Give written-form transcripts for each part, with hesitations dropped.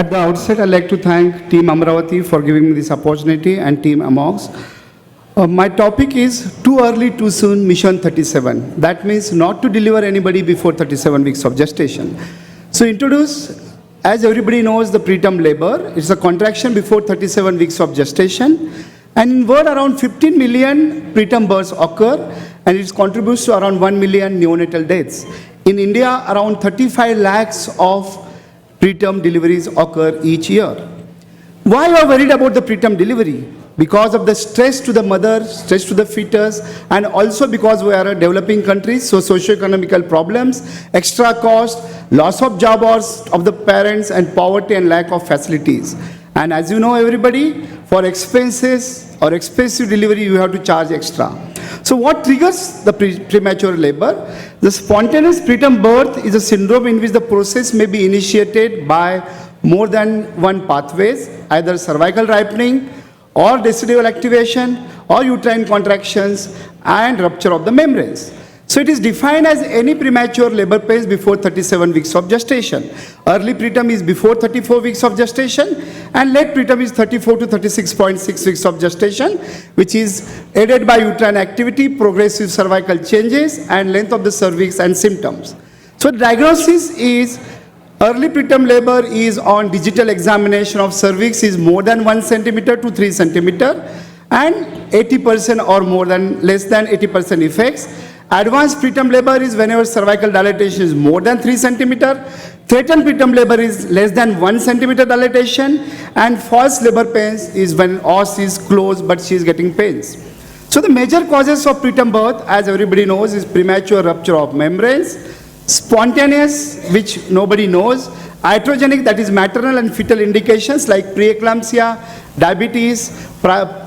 At the outset, I'd like to thank Team Amravati for giving me this opportunity and Team Amox. My topic is Too Early, Too Soon, Mission 37. That means not to deliver anybody before 37 weeks of gestation. So introduce, as everybody knows, the preterm labor. It's a contraction before 37 weeks of gestation. And in world, around 15 million preterm births occur, and it contributes to around 1 million neonatal deaths. In India, around 35 lakhs of preterm deliveries occur each year. Why are we worried about the preterm delivery? Because of the stress to the mother, stress to the fetus, and also because we are a developing country, so socio-economical problems, extra cost, loss of job hours of the parents, and poverty and lack of facilities. And as you know, everybody, for expenses or expensive delivery, you have to charge extra. So what triggers the premature labor? The spontaneous preterm birth is a syndrome in which the process may be initiated by more than one pathways, either cervical ripening or decidual activation or uterine contractions and rupture of the membranes. So it is defined as any premature labor pains before 37 weeks of gestation. Early preterm is before 34 weeks of gestation, and late preterm is 34 to 36.6 weeks of gestation, which is aided by uterine activity, progressive cervical changes, and length of the cervix and symptoms. So the diagnosis is early preterm labor is on digital examination of cervix is more than 1 centimeter to 3 centimeter, and 80% or more than less than 80% effects. Advanced preterm labor is whenever cervical dilatation is more than 3 centimeter. Threatened preterm labor is less than 1 centimeter dilatation. And false labor pains is when os is closed but she is getting pains. So the major causes of preterm birth, as everybody knows, is premature rupture of membranes, spontaneous, which nobody knows, iatrogenic, that is maternal and fetal indications like preeclampsia, diabetes,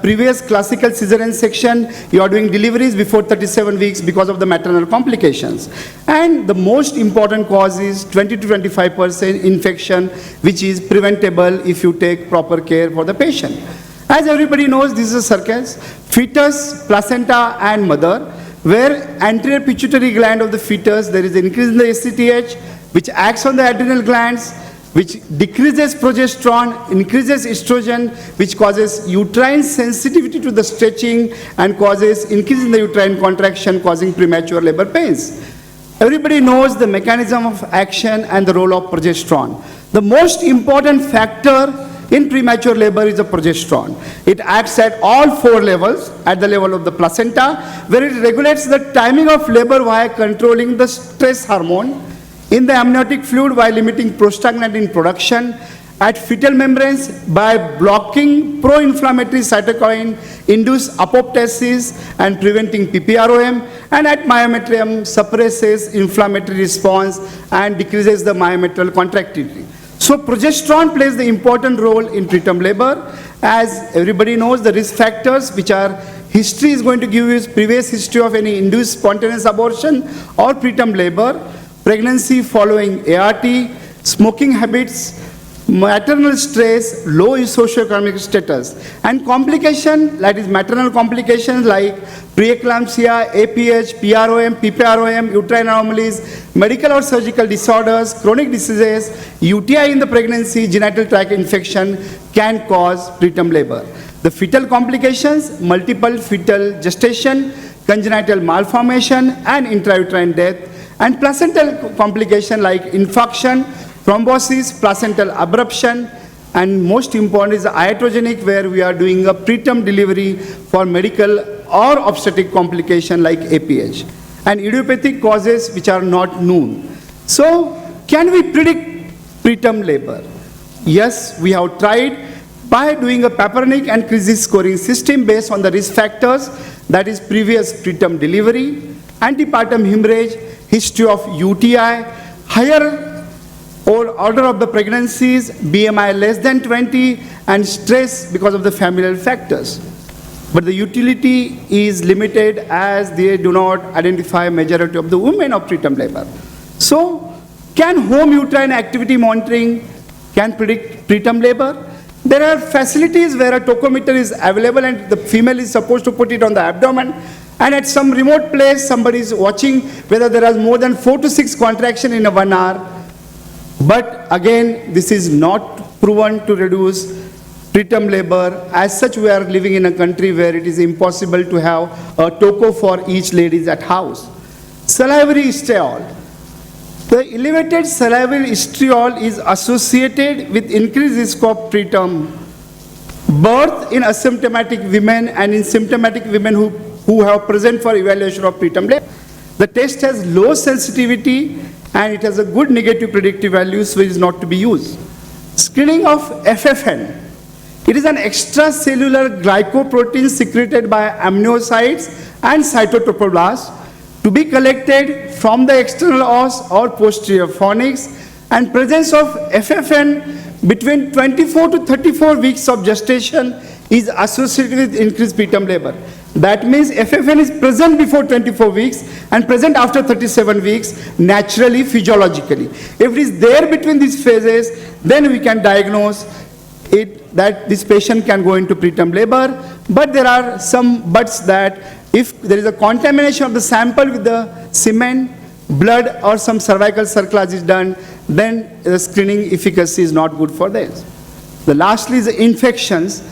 previous classical cesarean section, you are doing deliveries before 37 weeks because of the maternal complications. And the most important cause is 20 to 25% infection, which is preventable if you take proper care for the patient. As everybody knows, this is a circus, fetus, placenta, and mother, where anterior pituitary gland of the fetus, there is an increase in the ACTH, which acts on the adrenal glands, which decreases progesterone, increases estrogen, which causes uterine sensitivity to the stretching and causes increase in the uterine contraction, causing premature labor pains. Everybody knows the mechanism of action and the role of progesterone. The most important factor in premature labor is the progesterone. It acts at all 4 levels, at the level of the placenta, where it regulates the timing of labor via controlling the stress hormone, in the amniotic fluid by limiting prostaglandin production, at fetal membranes by blocking pro-inflammatory cytokine induced apoptosis and preventing PPROM, and at myometrium suppresses inflammatory response and decreases the myometrial contractility. So progesterone plays the important role in preterm labor. As everybody knows, the risk factors, which are history is going to give you previous history of any induced spontaneous abortion or preterm labor, pregnancy following ART, smoking habits, maternal stress, low socioeconomic status, and complication, that is maternal complications like preeclampsia, APH, PROM, PPROM, uterine anomalies, medical or surgical disorders, chronic diseases, UTI in the pregnancy, genital tract infection can cause preterm labor. The fetal complications, multiple fetal gestation, congenital malformation, and intrauterine death, and placental complication like infarction, thrombosis, placental abruption, and most important is the iatrogenic, where we are doing a preterm delivery for medical or obstetric complication like APH, and idiopathic causes which are not known. So, can we predict preterm labor? Yes, we have tried by doing a Papernick and Crisis scoring system based on the risk factors, that is previous preterm delivery, antepartum hemorrhage, history of UTI, higher order of the pregnancies, BMI less than 20, and stress because of the familial factors. But the utility is limited as they do not identify majority of the women of preterm labor. So, can home uterine activity monitoring can predict preterm labor? There are facilities where a tokometer is available and the female is supposed to put it on the abdomen, and at some remote place somebody is watching whether there are more than 4 to 6 contractions in a 1 hour. But again, this is not proven to reduce preterm labor. As such, we are living in a country where it is impossible to have a TOCO for each ladies at house. Salivary estriol. The elevated salivary estriol is associated with increased risk of preterm birth in asymptomatic women and in symptomatic women who have present for evaluation of preterm labor. The test has low sensitivity and it has a good negative predictive value, so it is not to be used. Screening of FFN. It is an extracellular glycoprotein secreted by amniocytes and cytotrophoblast to be collected from the external os or posterior fornix, and presence of FFN between 24 to 34 weeks of gestation is associated with increased preterm labor. That means FFN is present before 24 weeks and present after 37 weeks naturally, physiologically. If it is there between these phases, then we can diagnose it that this patient can go into preterm labor. But there are some buts that if there is a contamination of the sample with the semen, blood or some cervical cerclage is done, then the screening efficacy is not good for this. The lastly is the infections.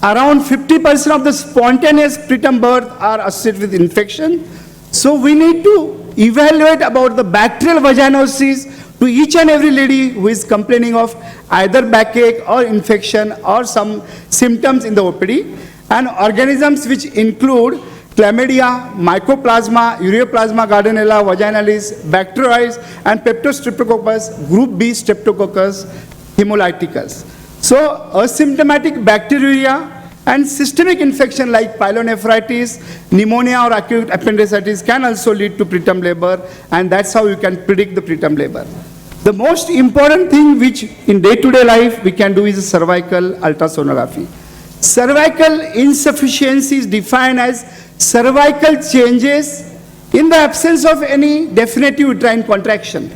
Around 50% of the spontaneous preterm birth are associated with infection. So we need to evaluate about the bacterial vaginosis to each and every lady who is complaining of either backache or infection or some symptoms in the OPD, and organisms which include chlamydia, mycoplasma, ureaplasma, gardnerella, vaginalis, bacteroides, and peptostreptococcus, group B streptococcus hemolyticus. So asymptomatic bacteriuria and systemic infection like pyelonephritis, pneumonia or acute appendicitis can also lead to preterm labor, and that's how you can predict the preterm labor. The most important thing which in day-to-day life we can do is cervical ultrasonography. Cervical insufficiency is defined as cervical changes in the absence of any definitive uterine contraction.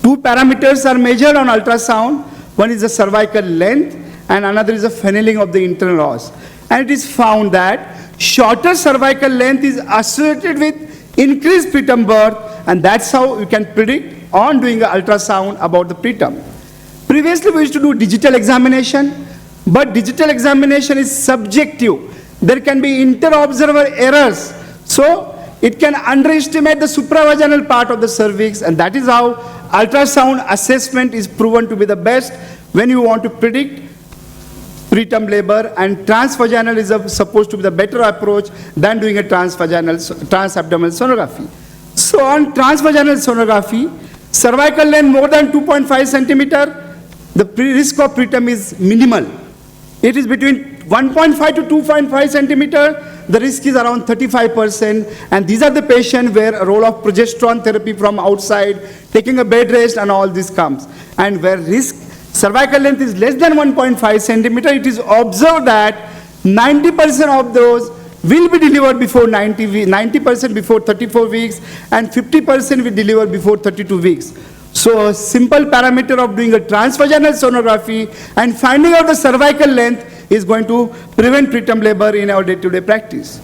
Two parameters are measured on ultrasound. One is the cervical length and another is the funneling of the internal os. And it is found that shorter cervical length is associated with increased preterm birth, and that's how you can predict on doing an ultrasound about the preterm. Previously we used to do digital examination, but digital examination is subjective. There can be inter-observer errors, so it can underestimate the supravaginal part of the cervix, and that is how ultrasound assessment is proven to be the best when you want to predict preterm labor, and transvaginal is supposed to be the better approach than doing a transabdominal sonography. So on transvaginal sonography, cervical length more than 2.5 centimeter, the risk of preterm is minimal. It is between 1.5 to 2.5 centimeter, the risk is around 35%, and these are the patients where a role of progesterone therapy from outside, taking a bed rest and all this comes. And where risk, cervical length is less than 1.5 centimeter, it is observed that 90% of those will be delivered before 90% before 34 weeks, and 50% will deliver before 32 weeks. So a simple parameter of doing a transvaginal sonography and finding out the cervical length is going to prevent preterm labor in our day-to-day practice.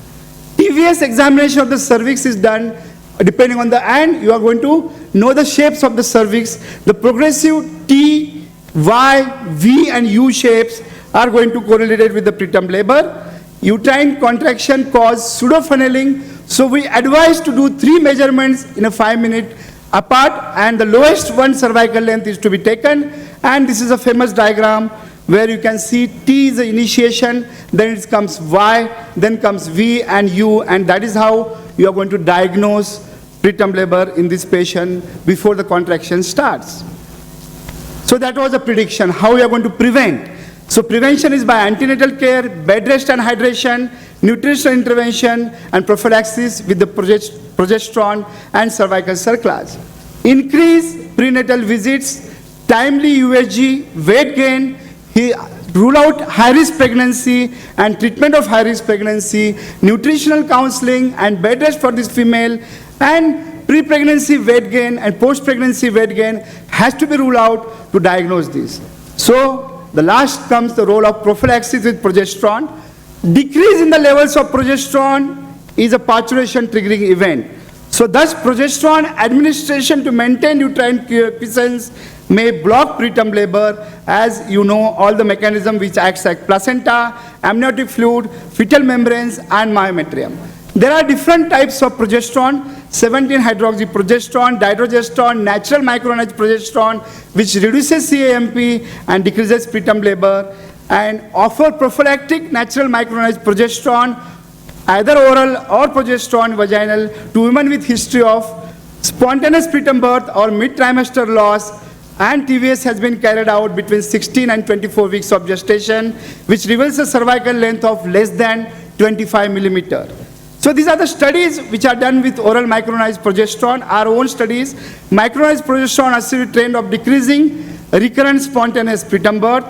TVS examination of the cervix is done depending on the, and you are going to know the shapes of the cervix. The progressive T, Y, V and U shapes are going to correlate with the preterm labor. Uterine contraction cause pseudofunneling, so we advise to do 3 measurements in a 5-minute apart, and the lowest one cervical length is to be taken, and this is a famous diagram where you can see T is the initiation, then it comes Y, then comes V and U, and that is how you are going to diagnose preterm labor in this patient before the contraction starts. So that was a prediction, how you are going to prevent. So prevention is by antenatal care, bed rest and hydration, nutritional intervention, and prophylaxis with the progesterone and cervical cerclage. Increase prenatal visits, timely USG, weight gain, rule out high-risk pregnancy and treatment of high-risk pregnancy, nutritional counseling and bed rest for this female, and pre-pregnancy weight gain and post-pregnancy weight gain has to be ruled out to diagnose this. So the last comes the role of prophylaxis with progesterone. Decrease in the levels of progesterone is a parturition triggering event. So thus progesterone administration to maintain uterine quiescence may block preterm labor, as you know all the mechanism which acts like placenta, amniotic fluid, fetal membranes and myometrium. There are different types of progesterone: 17-hydroxyprogesterone, dydrogesterone, natural micronized progesterone, which reduces CAMP and decreases preterm labor, and offer prophylactic natural micronized progesterone, either oral or progesterone vaginal, to women with history of spontaneous preterm birth or mid-trimester loss, and TVS has been carried out between 16 and 24 weeks of gestation, which reveals a cervical length of less than 25 millimeter. So these are the studies which are done with oral micronized progesterone. Our own studies, micronized progesterone associated trend of decreasing recurrent spontaneous preterm birth.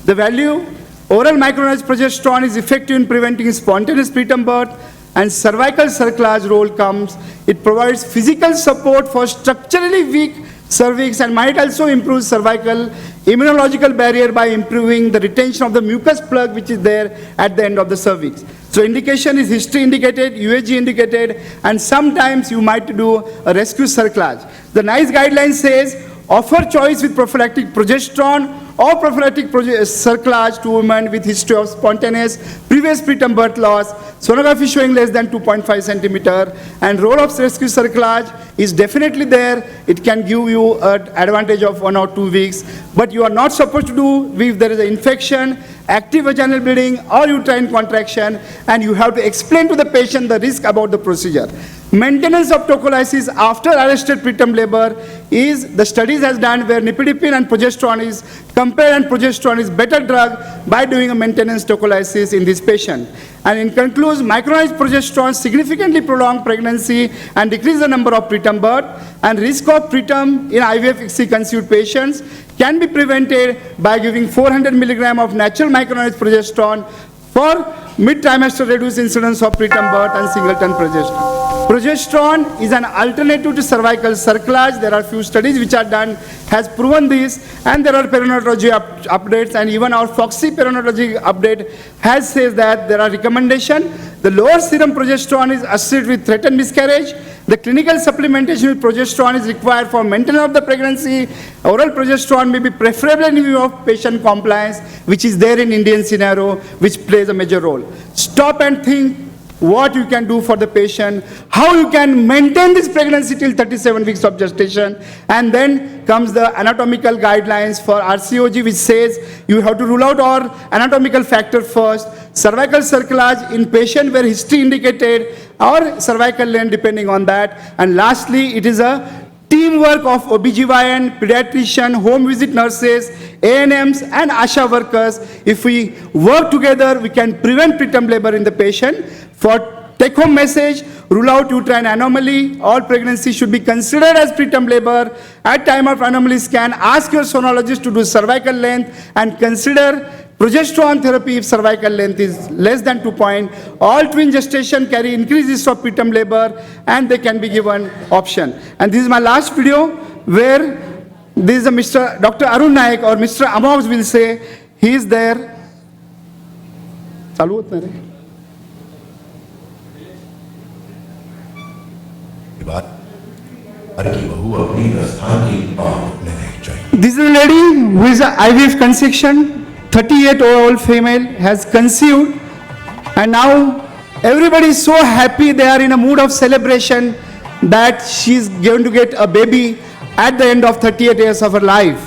The value, oral micronized progesterone is effective in preventing spontaneous preterm birth, and cervical cerclage role comes. It provides physical support for structurally weak cervix and might also improve cervical immunological barrier by improving the retention of the mucus plug which is there at the end of the cervix. So indication is history indicated, UAG indicated, and sometimes you might do a rescue cerclage. The NICE guideline says offer choice with prophylactic progesterone or prophylactic cerclage to women with history of spontaneous previous preterm birth loss, sonography showing less than 2.5 centimeter, and role of rescue cerclage is definitely there. It can give you an advantage of 1 or 2 weeks, but you are not supposed to do if there is an infection, active vaginal bleeding or uterine contraction, and you have to explain to the patient the risk about the procedure. Maintenance of tocolysis after arrested preterm labor is, the studies has done where nifedipine and progesterone is compared, and progesterone is better drug by doing a maintenance tocolysis in this patient. And in conclusion, micronized progesterone significantly prolong pregnancy and decrease the number of preterm birth, and risk of preterm in IVF conceived patients can be prevented by giving 400 milligram of natural micronized progesterone for mid-trimester reduced incidence of preterm birth and singleton progesterone. Progesterone is an alternative to cervical cerclage. There are few studies which are done, has proven this, and there are perinatology updates, and even our FOXY perinatology update has says that there are recommendations. The lower serum progesterone is associated with threatened miscarriage. The clinical supplementation with progesterone is required for maintenance of the pregnancy. Oral progesterone may be preferable in view of patient compliance, which is there in Indian scenario, which plays a major role. Stop and think what you can do for the patient, how you can maintain this pregnancy till 37 weeks of gestation, and then comes the anatomical guidelines for RCOG, which says you have to rule out all anatomical factor first, cervical cerclage in patient where history indicated, or cervical length depending on that, and lastly it is a teamwork of OBGYN, pediatrician, home visit nurses, ANMs and ASHA workers. If we work together, we can prevent preterm labor in the patient. For take-home message, rule out uterine anomaly. All pregnancy should be considered as preterm labor. At time of anomaly scan, ask your sonologist to do cervical length and consider progesterone therapy if cervical length is less than 2 point. All twin gestation carry increased risk of preterm labor, and they can be given option. And this is my last video where this is a Dr. Arun Naik or Mr. Amox will say, he is there. चालू होता है रे? This is a lady who is an IVF conception, 38-year-old female, has conceived, and now everybody is so happy, they are in a mood of celebration that she is going to get a baby at the end of 38 years of her life.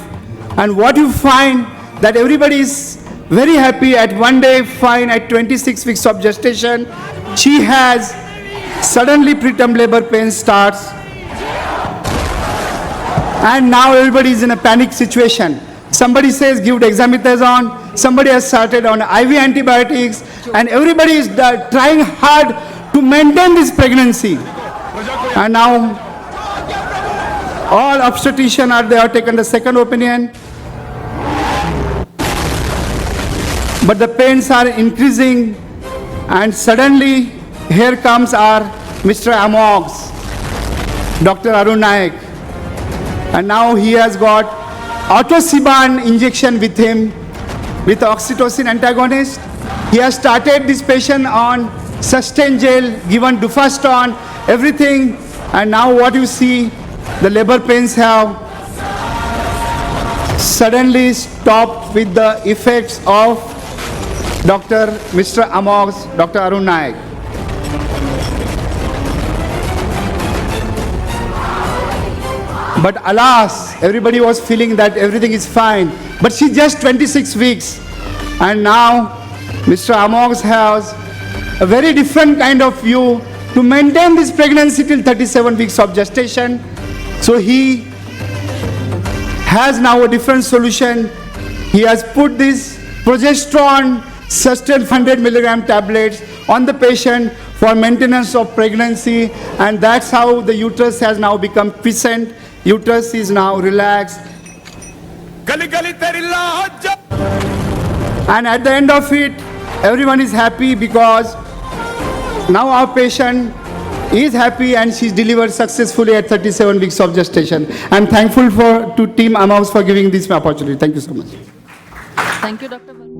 And what you find that everybody is very happy at one day, fine, at 26 weeks of gestation, she has suddenly preterm labor pain starts, and now everybody is in a panic situation. Somebody says give dexamethasone, somebody has started on IV antibiotics, and everybody is trying hard to maintain this pregnancy. And now all obstetricians are there, taken the second opinion, but the pains are increasing, and suddenly here comes our Mr. Amox, Dr. Arun Naik, and now he has got Autosiban injection with him, with oxytocin antagonist. He has started this patient on sustained gel, given Dufaston, everything, and now what you see, the labor pains have suddenly stopped with the effects of Mr. Amox, Dr. Arun Naik. But alas, everybody was feeling that everything is fine. But she's just 26 weeks. And now Mr. Amox has a very different kind of view to maintain this pregnancy till 37 weeks of gestation. So he has now a different solution. He has put this progesterone sustained 100 milligram tablets on the patient for maintenance of pregnancy, and that's how the uterus has now become quiescent. Uterus is now relaxed. And at the end of it, everyone is happy because now our patient is happy and she's delivered successfully at 37 weeks of gestation. I'm thankful to Team Amox for giving this opportunity. Thank you so much. Thank you, Dr. Verma.